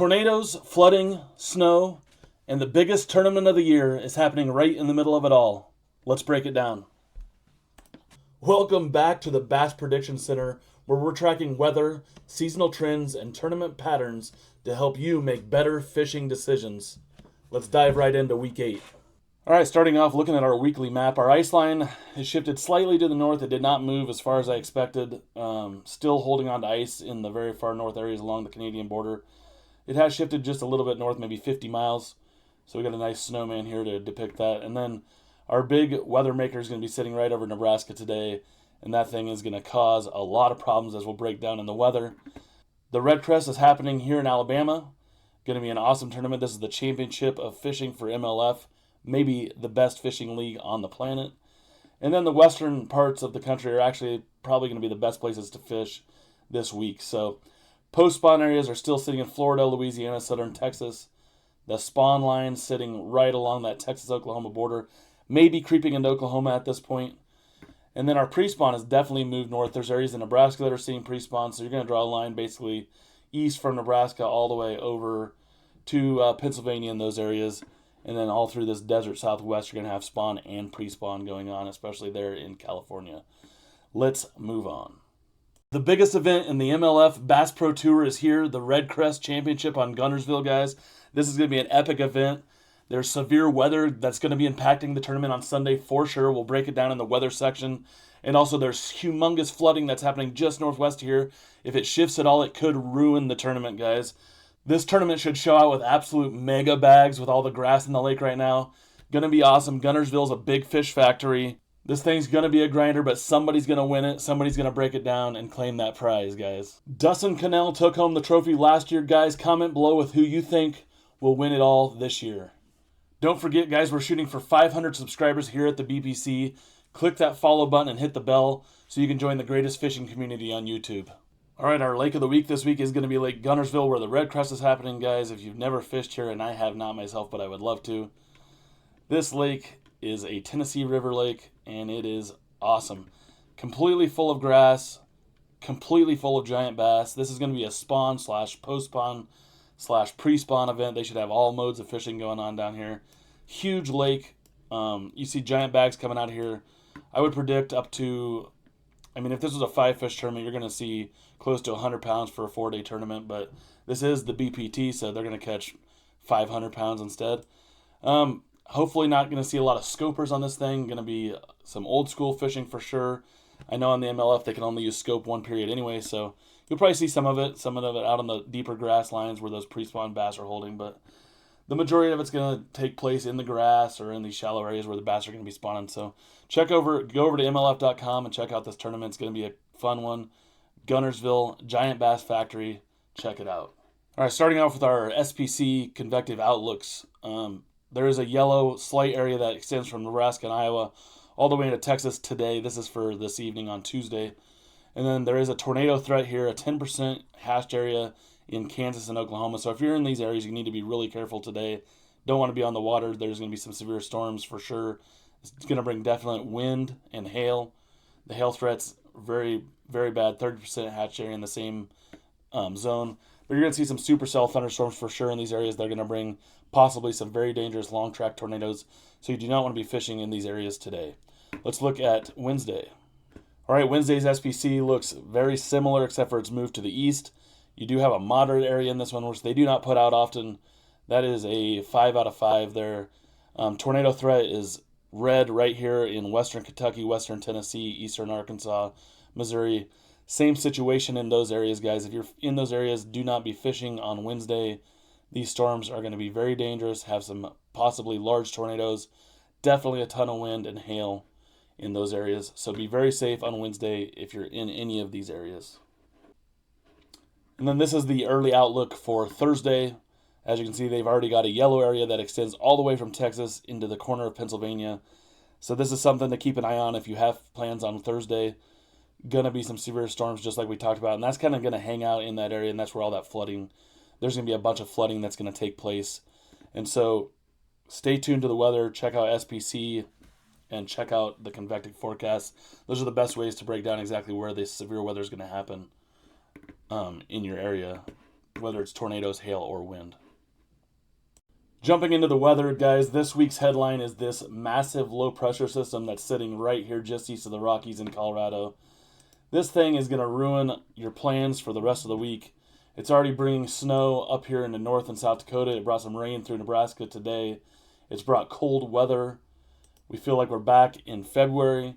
Tornadoes, flooding, snow, and the biggest tournament of the year is happening right in the middle of it all. Let's break it down. Welcome back to the Bass Prediction Center, where we're tracking weather, seasonal trends, and tournament patterns to help you make better fishing decisions. Let's dive right into Week 8. All right, starting off looking at our weekly map, our ice line has shifted slightly to the north. It did not move as far as I expected. Still holding on to ice in the very far north areas along the Canadian border. It has shifted just a little bit north, maybe 50 miles. So we got a nice snowman here to depict that. And then our big weather maker is going to be sitting right over Nebraska today. And that thing is going to cause a lot of problems as we'll break down in the weather. The Redcrest is happening here in Alabama. Going to be an awesome tournament. This is the championship of fishing for MLF. Maybe the best fishing league on the planet. And then the western parts of the country are actually probably going to be the best places to fish this week. So post-spawn areas are still sitting in Florida, Louisiana, southern Texas. The spawn line sitting right along that Texas-Oklahoma border. Maybe creeping into Oklahoma at this point. And then our pre-spawn has definitely moved north. There's areas in Nebraska that are seeing pre-spawn. So you're going to draw a line basically east from Nebraska all the way over to Pennsylvania in those areas. And then all through this desert southwest, you're going to have spawn and pre-spawn going on, especially there in California. Let's move on. The biggest event in the MLF Bass Pro Tour is here, the Redcrest Championship on Guntersville, guys. This is going to be an epic event. There's severe weather that's going to be impacting the tournament on Sunday for sure. We'll break it down in the weather section. And also there's humongous flooding that's happening just northwest here. If it shifts at all, it could ruin the tournament, guys. This tournament should show out with absolute mega bags with all the grass in the lake right now. Going to be awesome. Guntersville's a big fish factory. This thing's going to be a grinder, but somebody's going to win it. Somebody's going to break it down and claim that prize, guys. Dustin Cannell took home the trophy last year, guys. Comment below with who you think will win it all this year. Don't forget, guys, we're shooting for 500 subscribers here at the BPC. Click that follow button and hit the bell so you can join the greatest fishing community on YouTube. All right, our lake of the week this week is going to be Lake Guntersville, where the Redcrest is happening, guys. If you've never fished here, and I have not myself, but I would love to. This lake is a Tennessee River lake, and it is awesome. Completely full of grass, completely full of giant bass. This is going to be a spawn / post-spawn / pre-spawn event. They should have all modes of fishing going on down here. Huge lake. You see giant bags coming out of here. I would predict up to, if this was a 5-fish tournament, you're going to see close to 100 pounds for a 4-day tournament, but this is the BPT, so they're going to catch 500 pounds instead. Hopefully not going to see a lot of scopers on this thing. Going to be some old school fishing for sure. I know on the MLF they can only use scope one period anyway, so you'll probably see some of it out on the deeper grass lines where those pre-spawn bass are holding, but the majority of it's going to take place in the grass or in these shallow areas where the bass are going to be spawning. So go over to MLF.com and check out this tournament. It's going to be a fun one. Guntersville, Giant Bass Factory. Check it out. All right, starting off with our SPC convective outlooks. There is a yellow slight area that extends from Nebraska and Iowa all the way into Texas today. This is for this evening on Tuesday. And then there is a tornado threat here, a 10% hatched area in Kansas and Oklahoma. So if you're in these areas, you need to be really careful today. Don't want to be on the water. There's going to be some severe storms for sure. It's going to bring definite wind and hail. The hail threat's very, very bad. 30% hatched area in the same zone. But you're going to see some supercell thunderstorms for sure in these areas. They're going to bring possibly some very dangerous long track tornadoes. So you do not want to be fishing in these areas today. Let's look at Wednesday. All right, Wednesday's SPC looks very similar except for it's moved to the east. You do have a moderate area in this one, which they do not put out often. That is a 5 out of 5 there. Tornado threat is red right here in western Kentucky, western Tennessee, eastern Arkansas, Missouri. Same situation in those areas, guys. If you're in those areas, do not be fishing on Wednesday. These storms are going to be very dangerous, have some possibly large tornadoes, definitely a ton of wind and hail in those areas. So be very safe on Wednesday if you're in any of these areas. And then this is the early outlook for Thursday. As you can see, they've already got a yellow area that extends all the way from Texas into the corner of Pennsylvania. So this is something to keep an eye on if you have plans on Thursday. Going to be some severe storms just like we talked about, and that's kind of going to hang out in that area, and that's where all that flooding, there's going to be a bunch of flooding that's going to take place. And so stay tuned to the weather, check out SPC, and check out the convective forecast. Those are the best ways to break down exactly where this severe weather is going to happen in your area. whether it's tornadoes, hail, or wind. Jumping into the weather, guys, this week's headline is this massive low pressure system that's sitting right here just east of the Rockies in Colorado. This thing is going to ruin your plans for the rest of the week. It's already bringing snow up here into North and South Dakota. It brought some rain through Nebraska today. It's brought cold weather. We feel like we're back in February.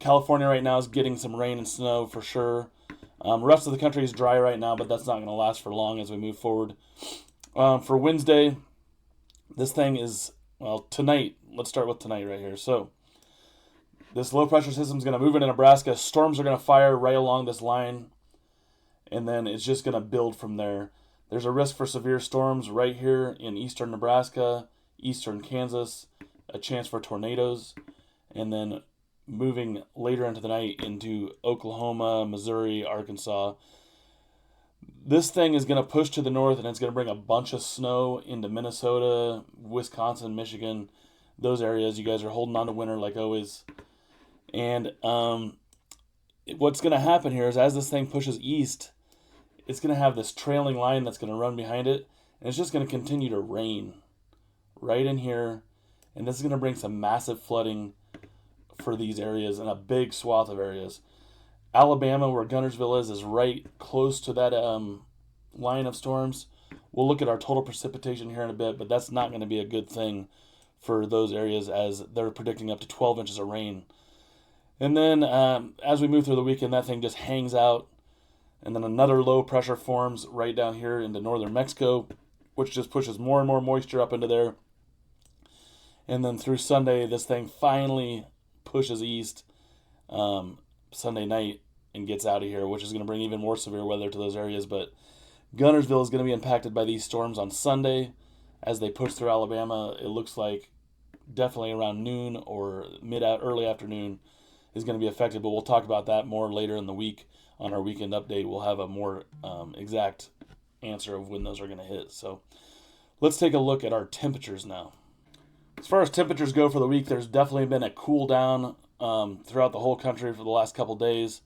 California right now is getting some rain and snow for sure. The rest of the country is dry right now, but that's not going to last for long as we move forward. For Wednesday, this thing is, well, tonight. Let's start with tonight right here. So this low pressure system is going to move into Nebraska. Storms are going to fire right along this line, and then it's just going to build from there. There's a risk for severe storms right here in eastern Nebraska, eastern Kansas, a chance for tornadoes, and then moving later into the night into Oklahoma, Missouri, Arkansas. This thing is going to push to the north, and it's going to bring a bunch of snow into Minnesota, Wisconsin, Michigan, those areas. You guys are holding on to winter like always. And what's going to happen here is as this thing pushes east, it's going to have this trailing line that's going to run behind it, and it's just going to continue to rain right in here. And this is going to bring some massive flooding for these areas and a big swath of areas. Alabama, where Guntersville is right close to that line of storms. We'll look at our total precipitation here in a bit, but that's not going to be a good thing for those areas as they're predicting up to 12 inches of rain. And then as we move through the weekend, that thing just hangs out. And then another low pressure forms right down here into northern Mexico, which just pushes more and more moisture up into there. And then through Sunday, this thing finally pushes east Sunday night and gets out of here, which is going to bring even more severe weather to those areas. But Guntersville is going to be impacted by these storms on Sunday as they push through Alabama. It looks like definitely around noon or early afternoon is going to be affected, but we'll talk about that more later in the week on our weekend update. We'll have a more exact answer of when those are going to hit. So let's take a look at our temperatures now. As far as temperatures go for the week, there's definitely been a cool down throughout the whole country for the last couple days,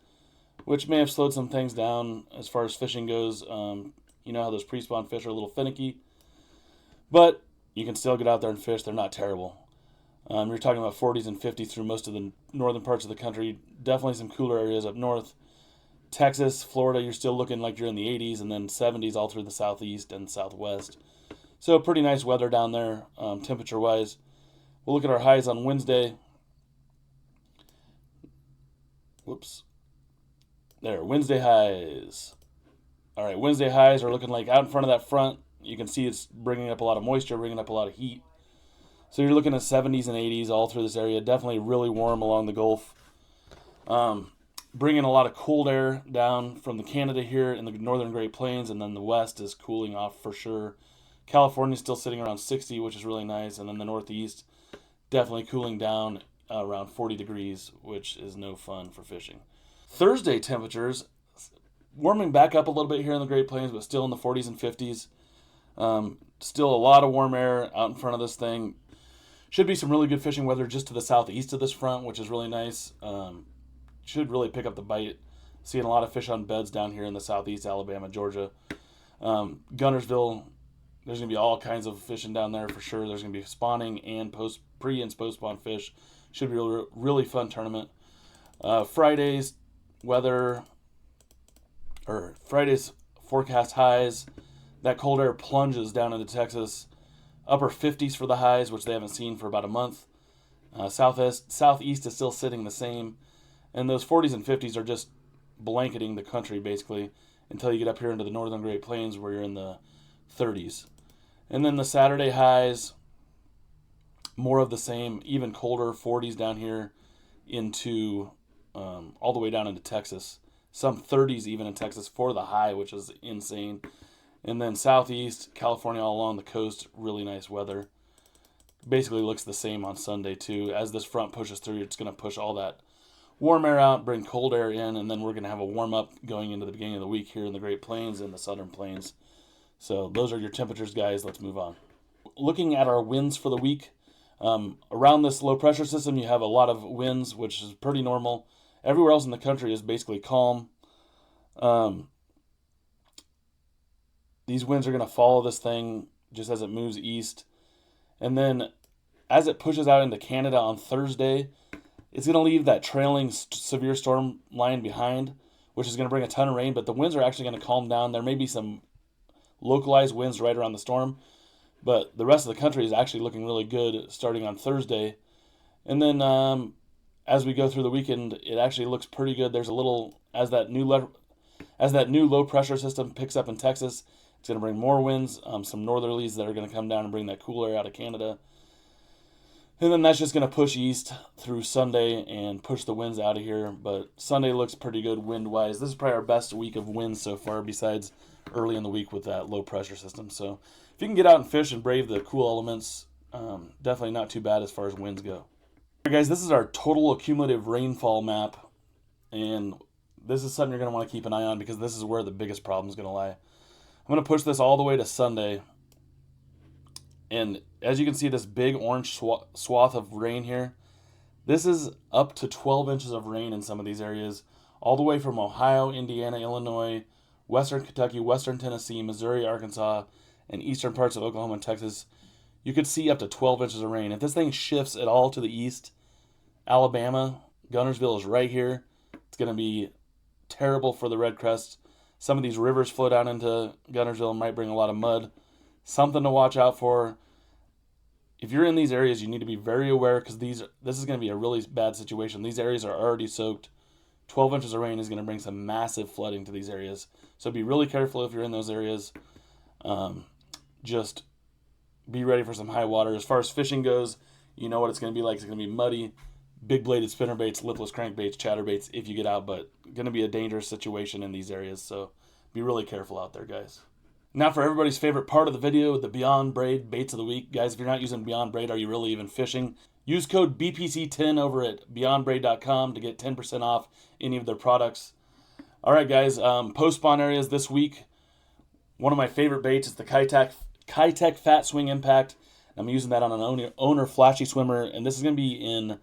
which may have slowed some things down as far as fishing goes. You know how those pre-spawn fish are a little finicky, but you can still get out there and fish. They're not terrible. You're talking about 40s and 50s through most of the northern parts of the country. Definitely some cooler areas up north. Texas, Florida, you're still looking like you're in the 80s, and then 70s all through the southeast and southwest. So pretty nice weather down there, temperature-wise. We'll look at our highs on Wednesday. Whoops. There, Wednesday highs. All right, Wednesday highs are looking like out in front of that front. You can see it's bringing up a lot of moisture, bringing up a lot of heat. So you're looking at 70s and 80s all through this area. Definitely really warm along the Gulf. Bringing a lot of cold air down from the Canada here in the northern Great Plains, and then the west is cooling off for sure. California's still sitting around 60, which is really nice, and then the northeast definitely cooling down around 40 degrees, which is no fun for fishing. Thursday temperatures warming back up a little bit here in the Great Plains, but still in the 40s and 50s. Still a lot of warm air out in front of this thing. Should be some really good fishing weather just to the southeast of this front, which is really nice. Should really pick up the bite. Seeing a lot of fish on beds down here in the southeast, Alabama, Georgia. Guntersville, there's going to be all kinds of fishing down there for sure. There's going to be spawning and pre and post-spawn fish. Should be a really fun tournament. Friday's forecast highs. That cold air plunges down into Texas. Upper 50s for the highs, which they haven't seen for about a month. Southeast is still sitting the same. And those 40s and 50s are just blanketing the country, basically, until you get up here into the northern Great Plains where you're in the 30s. And then the Saturday highs, more of the same, even colder, 40s down here into all the way down into Texas. Some 30s even in Texas for the high, which is insane. And then southeast, California all along the coast, really nice weather. Basically looks the same on Sunday too. As this front pushes through, it's going to push all that warm air out, bring cold air in, and then we're going to have a warm-up going into the beginning of the week here in the Great Plains and the Southern Plains. So those are your temperatures, guys. Let's move on. Looking at our winds for the week, around this low-pressure system, you have a lot of winds, which is pretty normal. Everywhere else in the country is basically calm. these winds are going to follow this thing just as it moves east. And then as it pushes out into Canada on Thursday, it's going to leave that trailing severe storm line behind, which is going to bring a ton of rain, but the winds are actually going to calm down. There may be some localized winds right around the storm, but the rest of the country is actually looking really good starting on Thursday. And then as we go through the weekend, it actually looks pretty good. There's a little, as that new low pressure system picks up in Texas, it's going to bring more winds, some northerlies that are going to come down and bring that cool air out of Canada. And then that's just going to push east through Sunday and push the winds out of here. But Sunday looks pretty good wind-wise. This is probably our best week of winds so far, besides early in the week with that low pressure system. So if you can get out and fish and brave the cool elements, definitely not too bad as far as winds go. All right, guys, this is our total accumulative rainfall map. And this is something you're going to want to keep an eye on because this is where the biggest problem is going to lie. I'm going to push this all the way to Sunday. And as you can see, this big orange swath of rain here, this is up to 12 inches of rain in some of these areas, all the way from Ohio, Indiana, Illinois, western Kentucky, western Tennessee, Missouri, Arkansas, and eastern parts of Oklahoma and Texas. You could see up to 12 inches of rain. If this thing shifts at all to the east, Alabama, Guntersville is right here. It's going to be terrible for the Redcrest. Some of these rivers flow down into Guntersville and might bring a lot of mud. Something to watch out for. If you're in these areas, you need to be very aware because this is going to be a really bad situation. These areas are already soaked. 12 inches of rain is going to bring some massive flooding to these areas. So be really careful if you're in those areas. Just be ready for some high water. As far as fishing goes, you know what it's going to be like. It's going to be muddy, big bladed spinnerbaits, lipless crankbaits, chatterbaits if you get out, but going to be a dangerous situation in these areas. So be really careful out there, guys. Now for everybody's favorite part of the video, the Beyond Braid Baits of the Week. Guys, if you're not using Beyond Braid, are you really even fishing? Use code BPC10 over at beyondbraid.com to get 10% off any of their products. All right, guys, post-spawn areas this week. One of my favorite baits is the Kitech Fat Swing Impact. I'm using that on an owner flashy swimmer, and this is going to be in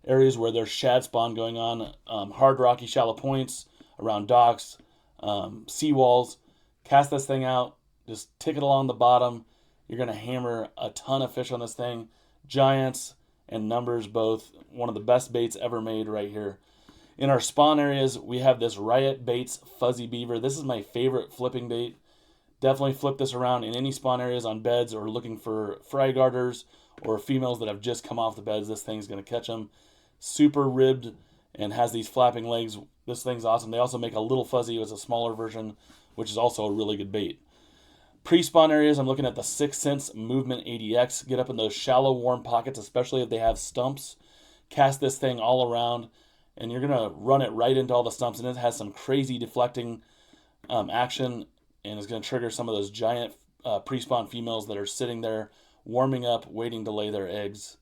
areas where there's shad spawn going on, hard rocky shallow points, around docks, seawalls. Cast this thing out, just tick it along the bottom. You're going to hammer a ton of fish on this thing. Giants and numbers both. One of the best baits ever made right here. In our spawn areas, we have this Riot Baits Fuzzy Beaver. This is my favorite flipping bait. Definitely flip this around in any spawn areas on beds or looking for fry garters or females that have just come off the beds. This thing's going to catch them. Super ribbed and has these flapping legs. This thing's awesome. They also make a little fuzzy. It's a smaller version, which is also a really good bait. Pre-spawn areas, I'm looking at the 6th Sense Movement 80X. Get up in those shallow, warm pockets, especially if they have stumps. Cast this thing all around, and you're going to run it right into all the stumps, and it has some crazy deflecting action, and it's going to trigger some of those giant pre-spawn females that are sitting there, warming up, waiting to lay their eggs.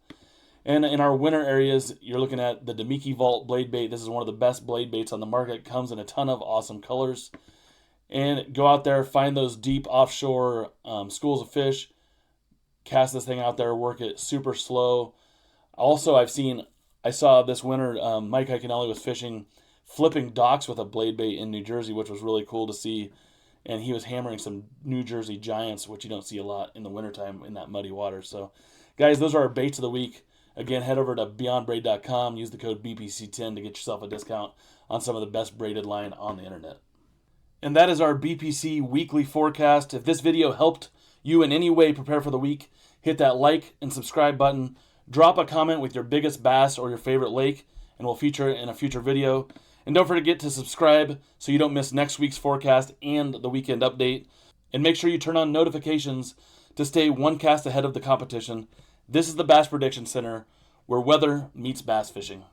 And in our winter areas, you're looking at the Demiki Vault blade bait. This is one of the best blade baits on the market. Comes in a ton of awesome colors. And go out there, find those deep offshore schools of fish, cast this thing out there, work it super slow. Also, I saw this winter, Mike Iaconelli was fishing, flipping docks with a blade bait in New Jersey, which was really cool to see. And he was hammering some New Jersey giants, which you don't see a lot in the wintertime in that muddy water. So, guys, those are our baits of the week. Again, head over to beyondbraid.com, use the code BPC10 to get yourself a discount on some of the best braided line on the internet. And that is our BPC weekly forecast. If this video helped you in any way prepare for the week, hit that like and subscribe button. Drop a comment with your biggest bass or your favorite lake, and we'll feature it in a future video. And don't forget to subscribe so you don't miss next week's forecast and the weekend update. And make sure you turn on notifications to stay one cast ahead of the competition. This is the Bass Prediction Center, where weather meets bass fishing.